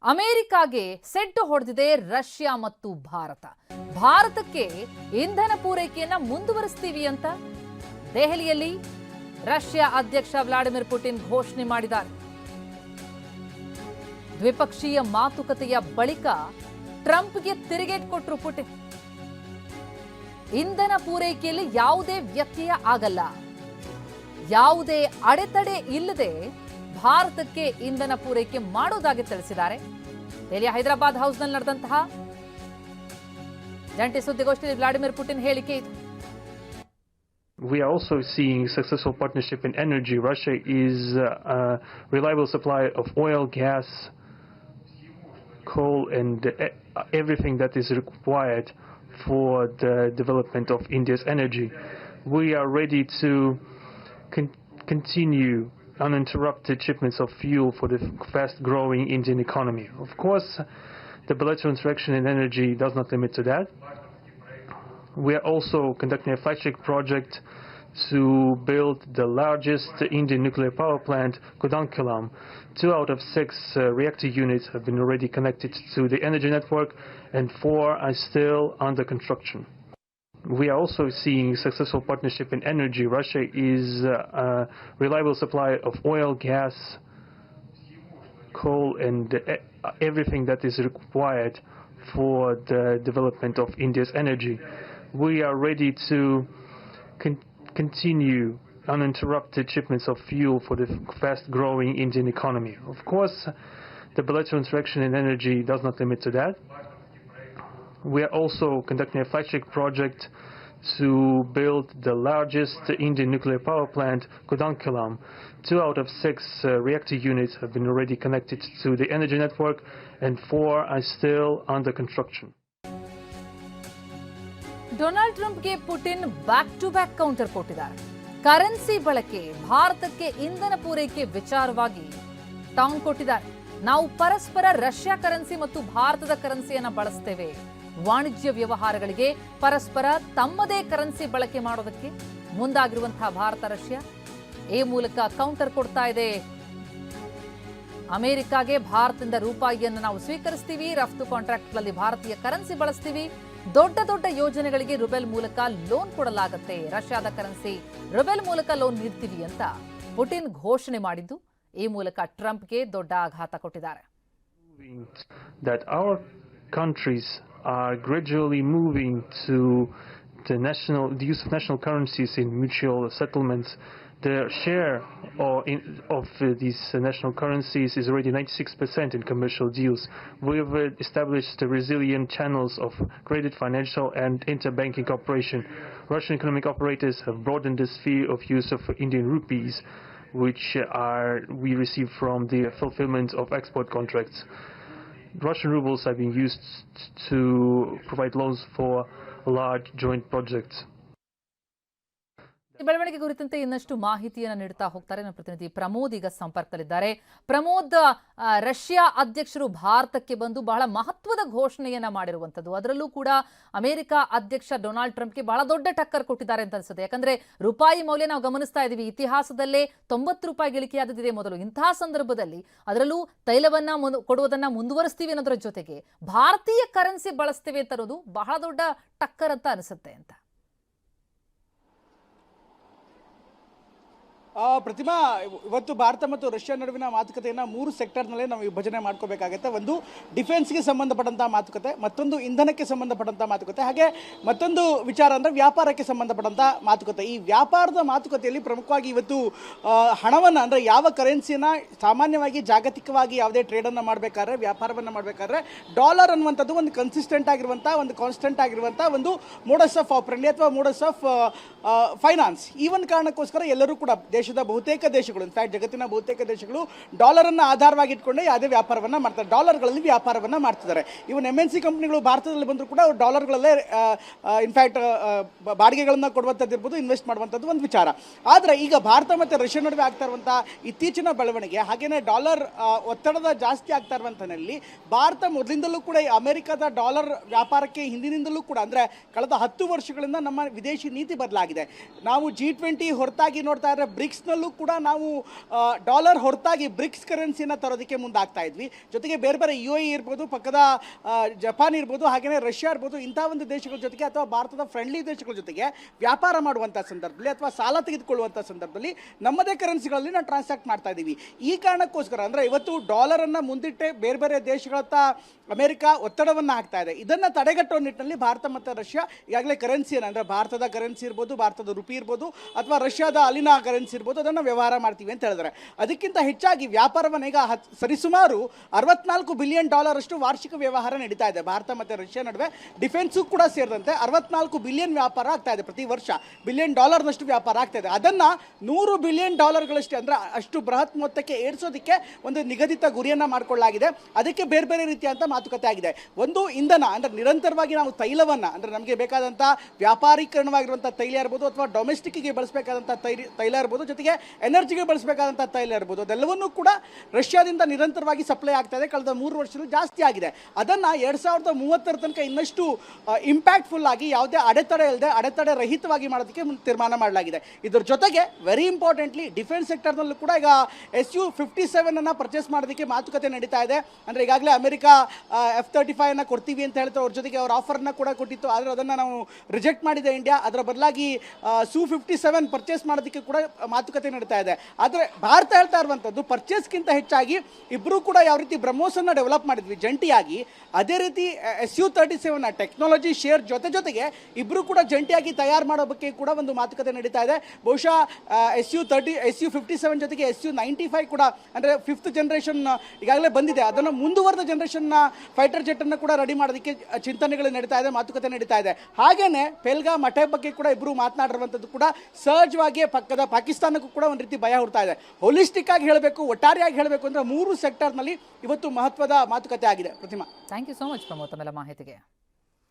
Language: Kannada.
ಅಮೆರಿಕಾಗೆ ಸೆಡ್ಡು ಹೊಡೆದಿದೆ ರಷ್ಯಾ ಮತ್ತು ಭಾರತ. ಭಾರತಕ್ಕೆ ಇಂಧನ ಪೂರೈಕೆಯನ್ನ ಮುಂದುವರಿಸ್ತೀವಿ ಅಂತ ದೆಹಲಿಯಲ್ಲಿ ರಷ್ಯಾ ಅಧ್ಯಕ್ಷ ವ್ಲಾಡಿಮಿರ್ ಪುಟಿನ್ ಘೋಷಣೆ ಮಾಡಿದ್ದಾರೆ. ದ್ವಿಪಕ್ಷೀಯ ಮಾತುಕತೆಯ ಬಳಿಕ ಟ್ರಂಪ್ಗೆ ತಿರುಗೇಟು ಕೊಟ್ಟರು ಪುಟಿನ್. ಇಂಧನ ಪೂರೈಕೆಯಲ್ಲಿ ಯಾವುದೇ ವ್ಯತ್ಯಯ ಆಗಲ್ಲ, ಯಾವುದೇ ಅಡೆತಡೆ ಇಲ್ಲದೆ ಭಾರತಕ್ಕೆ ಇಂಧನ ಪೂರೈಕೆ ಮಾಡೋದಾಗಿ ತಿಳಿಸಿದ್ದಾರೆ. ದೆಹಲಿಯ ಹೈದರಾಬಾದ್ ಹೌಸ್ನಲ್ಲಿ ನಡೆದಂತಹ ಜಂಟಿ ಸುದ್ದಿಗೋಷ್ಠಿಯಲ್ಲಿ ವ್ಲಾಡಿಮಿರ್ ಪುಟಿನ್ ಹೇಳಿಕೆ ಇದು. We are also seeing successful partnership in energy. Russia is a reliable supplier of oil, gas, coal and everything that is required for the development of India's energy. We are ready to continue uninterrupted shipments of fuel for the fast-growing Indian economy. Of course, the bilateral interaction in energy does not limit to that. We are also conducting a flagship project to build the largest Indian nuclear power plant, Kudankulam. 2 out of 6 reactor units have been already connected to the energy network and 4 are still under construction. We are also seeing successful partnership in energy. Russia is a reliable supplier of oil, gas, coal and everything that is required for the development of India's energy. We are ready to continue uninterrupted shipments of fuel for the fast-growing Indian economy. Of course, the bilateral interaction in energy does not limit to that. We are also conducting a flagship project to build the largest Indian nuclear power plant, Kudankulam. 2 out of 6 reactor units have been already connected to the energy network and 4 are still under construction. Donald ಟ್ರಂಪ್ಗೆ Putin back to back counter ಕೊಟ್ಟಿದ್ದಾರೆ. ಕರೆನ್ಸಿ ಬಳಕೆ, ಭಾರತಕ್ಕೆ ಇಂಧನ ಪೂರೈಕೆ ವಿಚಾರವಾಗಿ ಟಾಂಗ್ ಕೊಟ್ಟಿದ್ದಾರೆ. ನಾವು ಪರಸ್ಪರ ರಷ್ಯಾ ಕರೆನ್ಸಿ ಮತ್ತು ಭಾರತದ ಕರೆನ್ಸಿಯನ್ನ ಬಳಸ್ತೇವೆ. ವಾಣಿಜ್ಯ ವ್ಯವಹಾರಗಳಿಗೆ ಪರಸ್ಪರ ತಮ್ಮದೇ ಕರೆನ್ಸಿ ಬಳಕೆ ಮಾಡೋದಕ್ಕೆ ಮುಂದಾಗಿರುವಂತಹ ಭಾರತ ರಷ್ಯಾ ಈ ಮೂಲಕ ಕೌಂಟರ್ ಕೊಡ್ತಾ ಇದೆ. ಅಮೆರಿಕಾಗೆ ಭಾರತದಿಂದ ರೂಪಾಯಿಯನ್ನು ನಾವು ಸ್ವೀಕರಿಸ್ತೀವಿ, ರಫ್ತು ಕಾಂಟ್ರಾಕ್ಟ್ಗಳಲ್ಲಿ ಭಾರತೀಯ ಕರೆನ್ಸಿ ಬಳಸ್ತೀವಿ, ದೊಡ್ಡ ದೊಡ್ಡ ಯೋಜನೆಗಳಿಗೆ ರುಬೆಲ್ ಮೂಲಕ ಲೋನ್ ಕೊಡಲಾಗುತ್ತೆ, ರಷ್ಯಾದ ಕರೆನ್ಸಿ ರುಬೆಲ್ ಮೂಲಕ ಲೋನ್ ನೀಡ್ತೀವಿ ಅಂತ ಪುಟಿನ್ ಘೋಷಣೆ ಮಾಡಿದ್ದು ಈ ಮೂಲಕ ಟ್ರಂಪ್ಗೆ ದೊಡ್ಡ ಆಘಾತ ಕೊಟ್ಟಿದ್ದಾರೆ. That our countries are gradually moving to the use of national currencies in mutual settlements. The share of these national currencies is already 96% in commercial deals. We have established resilient channels of credit, financial and interbanking cooperation. Russian economic operators have broadened the sphere of use of Indian rupees, which we receive from the fulfillment of export contracts. Russian rubles are being used to provide loans for large joint projects. ಬೆಳವಣಿಗೆ ಕುರಿತಂತೆ ಇನ್ನಷ್ಟು ಮಾಹಿತಿಯನ್ನು ನೀಡುತ್ತಾ ಹೋಗ್ತಾರೆ ನಮ್ಮ ಪ್ರತಿನಿಧಿ ಪ್ರಮೋದ್ ಈಗ ಸಂಪರ್ಕದಲ್ಲಿದ್ದಾರೆ. ಪ್ರಮೋದ್, ರಷ್ಯಾ ಅಧ್ಯಕ್ಷರು ಭಾರತಕ್ಕೆ ಬಂದು ಬಹಳ ಮಹತ್ವದ ಘೋಷಣೆಯನ್ನ ಮಾಡಿರುವಂತದ್ದು, ಅದರಲ್ಲೂ ಕೂಡ ಅಮೆರಿಕ ಅಧ್ಯಕ್ಷ ಡೊನಾಲ್ಡ್ ಟ್ರಂಪ್ಗೆ ಬಹಳ ದೊಡ್ಡ ಟಕ್ಕರ್ ಕೊಟ್ಟಿದ್ದಾರೆ ಅಂತ ಅನ್ಸುತ್ತೆ. ಯಾಕಂದ್ರೆ ರೂಪಾಯಿ ಮೌಲ್ಯ ನಾವು ಗಮನಿಸ್ತಾ ಇದೀವಿ, ಇತಿಹಾಸದಲ್ಲೇ 90 ರೂಪಾಯಿ ಇಳಿಕೆಯಾದದಿದೆ ಮೊದಲು. ಇಂತಹ ಸಂದರ್ಭದಲ್ಲಿ ಅದರಲ್ಲೂ ತೈಲವನ್ನ ಕೊಡುವುದನ್ನ ಮುಂದುವರಿಸ್ತೀವಿ ಅನ್ನೋದ್ರ ಜೊತೆಗೆ ಭಾರತೀಯ ಕರೆನ್ಸಿ ಬಳಸ್ತೀವಿ ಅಂತ ಅನ್ನೋದು ಬಹಳ ದೊಡ್ಡ ಟಕ್ಕರ್ ಅಂತ ಅನಿಸುತ್ತೆ ಅಂತ. ಪ್ರತಿಮಾ, ಇವತ್ತು ಭಾರತ ಮತ್ತು ರಷ್ಯಾ ನಡುವಿನ ಮಾತುಕತೆಯನ್ನು 3 ಸೆಕ್ಟರ್ನಲ್ಲೇ ನಾವು ವಿಭಜನೆ ಮಾಡ್ಕೋಬೇಕಾಗುತ್ತೆ. ಒಂದು ಡಿಫೆನ್ಸ್ಗೆ ಸಂಬಂಧಪಟ್ಟಂಥ ಮಾತುಕತೆ, ಮತ್ತೊಂದು ಇಂಧನಕ್ಕೆ ಸಂಬಂಧಪಟ್ಟಂಥ ಮಾತುಕತೆ, ಹಾಗೆ ಮತ್ತೊಂದು ವಿಚಾರ ಅಂದರೆ ವ್ಯಾಪಾರಕ್ಕೆ ಸಂಬಂಧಪಟ್ಟಂಥ ಮಾತುಕತೆ. ಈ ವ್ಯಾಪಾರದ ಮಾತುಕತೆಯಲ್ಲಿ ಪ್ರಮುಖವಾಗಿ ಇವತ್ತು ಹಣವನ್ನು ಅಂದರೆ ಯಾವ ಕರೆನ್ಸಿಯನ್ನು ಸಾಮಾನ್ಯವಾಗಿ ಜಾಗತಿಕವಾಗಿ ಯಾವುದೇ ಟ್ರೇಡನ್ನು ಮಾಡಬೇಕಾದ್ರೆ, ವ್ಯಾಪಾರವನ್ನು ಮಾಡಬೇಕಾದ್ರೆ ಡಾಲರ್ ಅನ್ನುವಂಥದ್ದು ಒಂದು ಕನ್ಸಿಸ್ಟೆಂಟ್ ಆಗಿರುವಂಥ, ಒಂದು ಕಾನ್ಸ್ಟೆಂಟ್ ಆಗಿರುವಂಥ ಒಂದು ಮೋಡಸ್ ಆಫ್ ಆಪರೆಂಡಿ ಅಥವಾ ಮೋಡಸ್ ಆಫ್ ಫೈನಾನ್ಸ್. ಈ ಒಂದು ಕಾರಣಕ್ಕೋಸ್ಕರ ಎಲ್ಲರೂ ಕೂಡ ದೇಶದ ಬಹುತೇಕ ದೇಶಗಳು, ಇನ್ಫ್ಯಾಕ್ಟ್ ಜಗತ್ತಿನ ಬಹುತೇಕ ದೇಶಗಳು ಡಾಲರನ್ನು ಆಧಾರವಾಗಿ ಇಟ್ಕೊಂಡೆ ಯಾವುದೇ ವ್ಯಾಪಾರವನ್ನು ಮಾಡ್ತಾರೆ, ಡಾಲರ್ಗಳಲ್ಲಿ ವ್ಯಾಪಾರವನ್ನು ಮಾಡ್ತಿದ್ದಾರೆ. ಇವನ್ MNC ಕಂಪ್ನಿಗಳು ಭಾರತದಲ್ಲಿ ಬಂದರೂ ಕೂಡ ಅವರು ಡಾಲರ್ಗಳಲ್ಲೇ ಇನ್ಫ್ಯಾಕ್ಟ್ ಬಾಡಿಗೆಗಳನ್ನು ಕೊಡುವಂಥದ್ದು ಇರ್ಬೋದು, ಇನ್ವೆಸ್ಟ್ ಮಾಡುವಂಥದ್ದು ಒಂದು ವಿಚಾರ. ಆದರೆ ಈಗ ಭಾರತ ಮತ್ತು ರಷ್ಯಾ ನಡುವೆ ಆಗ್ತಾ ಇರುವಂಥ ಇತ್ತೀಚಿನ ಬೆಳವಣಿಗೆ, ಹಾಗೆಯೇ ಡಾಲರ್ ಒತ್ತಡದ ಜಾಸ್ತಿ ಆಗ್ತಾ ಇರುವಂಥಲ್ಲಿ ಭಾರತ ಮೊದಲಿಂದಲೂ ಕೂಡ ಅಮೆರಿಕದ ಡಾಲರ್ ವ್ಯಾಪಾರಕ್ಕೆ ಹಿಂದಿನಿಂದಲೂ ಕೂಡ ಅಂದರೆ ಕಳೆದ 10 ವರ್ಷಗಳಿಂದ ನಮ್ಮ ವಿದೇಶಿ ನೀತಿ ಬದಲಾಗಿದೆ. ನಾವು G20 ಹೊರತಾಗಿ ನೋಡ್ತಾ ಇದ್ರೆ ಬ್ರಿಕ್ಸ್ನಲ್ಲೂ ಕೂಡ ನಾವು ಡಾಲರ್ ಹೊರತಾಗಿ ಬ್ರಿಕ್ಸ್ ಕರೆನ್ಸಿನ ತರೋದಕ್ಕೆ ಮುಂದಾಗ್ತಾ ಇದ್ವಿ. ಜೊತೆಗೆ ಬೇರೆ ಬೇರೆ UAE ಇರ್ಬೋದು, ಪಕ್ಕದ ಜಪಾನ್ ಇರ್ಬೋದು, ಹಾಗೆಯೇ ರಷ್ಯಾ ಇರ್ಬೋದು, ಇಂಥ ಒಂದು ದೇಶಗಳ ಜೊತೆಗೆ ಅಥವಾ ಭಾರತದ ಫ್ರೆಂಡ್ಲಿ ದೇಶಗಳ ಜೊತೆಗೆ ವ್ಯಾಪಾರ ಮಾಡುವಂಥ ಸಂದರ್ಭದಲ್ಲಿ ಅಥವಾ ಸಾಲ ತೆಗೆದುಕೊಳ್ಳುವಂಥ ಸಂದರ್ಭದಲ್ಲಿ ನಮ್ಮದೇ ಕರೆನ್ಸಿಗಳಲ್ಲಿ ನಾವು ಟ್ರಾನ್ಸಾಕ್ಟ್ ಮಾಡ್ತಾ ಇದ್ದೀವಿ. ಈ ಕಾರಣಕ್ಕೋಸ್ಕರ ಅಂದರೆ ಇವತ್ತು ಡಾಲರನ್ನು ಮುಂದಿಟ್ಟೆ ಬೇರೆ ಬೇರೆ ದೇಶಗಳತ್ತ ಅಮೆರಿಕ ಒತ್ತಡವನ್ನು ಹಾಕ್ತಾ ಇದೆ. ಇದನ್ನು ತಡೆಗಟ್ಟುವ ನಿಟ್ಟಿನಲ್ಲಿ ಭಾರತ ಮತ್ತು ರಷ್ಯಾ ಈಗಾಗಲೇ ಕರೆನ್ಸಿಯನ್ನು, ಅಂದರೆ ಭಾರತದ ಕರೆನ್ಸಿ ಇರ್ಬೋದು, ಭಾರತದ ರುಪಿ ಇರ್ಬೋದು, ಅಥವಾ ರಷ್ಯಾದ ಅಲಿನಾ ಕರೆನ್ಸಿ ಇರ್ಬೋದು, ಅದನ್ನು ವ್ಯವಹಾರ ಮಾಡ್ತೀವಿ ಅಂತ ಹೇಳಿದ್ರೆ, ಅದಕ್ಕಿಂತ ಹೆಚ್ಚಾಗಿ ವ್ಯಾಪಾರವನ್ನು ಈಗ ಸರಿಸುಮಾರು $64 ಬಿಲಿಯನ್ ಅಷ್ಟು ವಾರ್ಷಿಕ ವ್ಯವಹಾರ ನಡೀತಾ ಇದೆ ಭಾರತ ಮತ್ತು ರಷ್ಯಾ ನಡುವೆ. ಡಿಫೆನ್ಸು ಕೂಡ ಸೇರಿದಂತೆ $64 ಬಿಲಿಯನ್ ವ್ಯಾಪಾರ ಆಗ್ತಾ ಇದೆ ಪ್ರತಿ ವರ್ಷ. $1 ಬಿಲಿಯನ್ ವ್ಯಾಪಾರ ಆಗ್ತಾ ಇದೆ. ಅದನ್ನು $100 ಬಿಲಿಯನ್ ಅಂದರೆ ಅಷ್ಟು ಬೃಹತ್ ಮೊತ್ತಕ್ಕೆ ಏರಿಸೋದಕ್ಕೆ ಒಂದು ನಿಗದಿತ ಗುರಿಯನ್ನು ಮಾಡಿಕೊಳ್ಳಲಾಗಿದೆ. ಅದಕ್ಕೆ ಬೇರೆ ಬೇರೆ ರೀತಿಯಂಥ ಮಾತುಕತೆ ಆಗಿದೆ. ಒಂದು ಇಂಧನ, ಅಂದರೆ ನಿರಂತರವಾಗಿ ನಾವು ತೈಲವನ್ನು, ಅಂದರೆ ನಮಗೆ ಬೇಕಾದಂಥ ವ್ಯಾಪಾರೀಕರಣವಾಗಿರುವಂಥ ತೈಲ ಇರ್ಬೋದು, ಅಥವಾ ಡೊಮೆಸ್ಟಿಕ್ಗೆ ಬಳಸಬೇಕಾದಂಥ ತೈಲ ಇರ್ಬೋದು, ಜೊತೆಗೆ ಎನರ್ಜಿಗೆ ಬಳಸಬೇಕಾದಂಥ ತೈಲ ಇರ್ಬೋದು, ಅದೆಲ್ಲವನ್ನೂ ಕೂಡ ರಷ್ಯಾದಿಂದ ನಿರಂತರವಾಗಿ ಸಪ್ಲೈ ಆಗ್ತಾ ಇದೆ. ಕಳೆದ 3 ವರ್ಷದಲ್ಲಿ ಜಾಸ್ತಿ ಆಗಿದೆ. ಅದನ್ನು 2030 ತನಕ ಇನ್ನಷ್ಟು ಇಂಪ್ಯಾಕ್ಟ್ಫುಲ್ ಆಗಿ ಯಾವುದೇ ಅಡೆತಡೆ ಇಲ್ಲದೆ ಅಡೆತಡೆ ರಹಿತವಾಗಿ ಮಾಡೋದಕ್ಕೆ ತೀರ್ಮಾನ ಮಾಡಲಾಗಿದೆ. ಇದರ ಜೊತೆಗೆ ವೆರಿ ಇಂಪಾರ್ಟೆಂಟ್ಲಿ ಡಿಫೆನ್ಸ್ ಸೆಕ್ಟರ್ನಲ್ಲೂ ಕೂಡ ಈಗ Su-57 ಪರ್ಚೇಸ್ ಮಾಡೋದಕ್ಕೆ ಮಾತುಕತೆ ನಡೀತಾ ಇದೆ. ಅಂದರೆ ಈಗಾಗಲೇ ಅಮೆರಿಕ F-35 ಕೊಡ್ತೀವಿ ಅಂತ ಹೇಳ್ತಾರೆ. ಅವ್ರ ಜೊತೆಗೆ ಅವ್ರ ಆಫರ್ನ ಕೂಡ ಕೊಟ್ಟಿತ್ತು, ಆದರೆ ಅದನ್ನು ನಾವು ರಿಜೆಕ್ಟ್ ಮಾಡಿದೆ ಇಂಡಿಯಾ. ಅದರ ಬದಲಾಗಿ Su-57 ಪರ್ಚೇಸ್ ಮಾಡೋದಕ್ಕೆ ಕೂಡ ಮಾತುಕತೆ ನಡೀತಾ ಇದೆ. ಆದರೆ ಭಾರತ ಹೇಳ್ತಾ ಇರುವಂಥದ್ದು ಪರ್ಚೇಸ್ಗಿಂತ ಹೆಚ್ಚಾಗಿ ಇಬ್ಬರೂ ಕೂಡ ಯಾವ ರೀತಿ ಬ್ರಹ್ಮೋಸನ್ನು ಡೆವಲಪ್ ಮಾಡಿದ್ವಿ ಜಂಟಿಯಾಗಿ, ಅದೇ ರೀತಿ Su-37 ಟೆಕ್ನಾಲಜಿ ಶೇರ್ ಜೊತೆಗೆ ಇಬ್ಬರು ಕೂಡ ಜಂಟಿಯಾಗಿ ತಯಾರು ಮಾಡೋ ಬಗ್ಗೆ ಕೂಡ ಒಂದು ಮಾತುಕತೆ ನಡೀತಾ ಇದೆ. ಬಹುಶಃ Su-57 ಜೊತೆಗೆ Su-95 ಕೂಡ, ಅಂದರೆ 5th ಜನರೇಷನ್ ಈಗಾಗಲೇ ಬಂದಿದೆ, ಅದನ್ನು ಮುಂದುವರೆದ ಜನರೇಷನ್ನ ಫೈಟರ್ ಜೆಟ್ಟನ್ನು ಕೂಡ ರೆಡಿ ಮಾಡೋದಕ್ಕೆ ಚಿಂತನೆಗಳು ನಡೀತಾ ಇದೆ, ಮಾತುಕತೆ ನಡೀತಾ ಇದೆ. ಹಾಗೇನೆ ಪೆಲ್ಗಾಮ್ ಅಟ್ಯಾಕ್ ಬಗ್ಗೆ ಕೂಡ ಇಬ್ಬರು ಮಾತನಾಡಿರುವಂಥದ್ದು ಕೂಡ ಸಹಜವಾಗಿ ಪಕ್ಕದ ಪಾಕಿಸ್ತಾನಕ್ಕೂ ಕೂಡ ಒಂದು ರೀತಿ ಭಯ ಹುಡ್ತಾ ಇದೆ. ಹೋಲಿಸ್ಟಿಕ್ ಆಗಿ ಹೇಳಬೇಕು, ಒಟ್ಟಾರೆಯಾಗಿ ಹೇಳಬೇಕು ಅಂದರೆ 3 ಸೆಕ್ಟರ್ನಲ್ಲಿ ಇವತ್ತು ಮಹತ್ವದ ಮಾತುಕತೆ ಆಗಿದೆ. Pratima, thank you so much Pramod ತಮ್ಮೆಲ್ಲ ಮಾಹಿತಿಗೆ.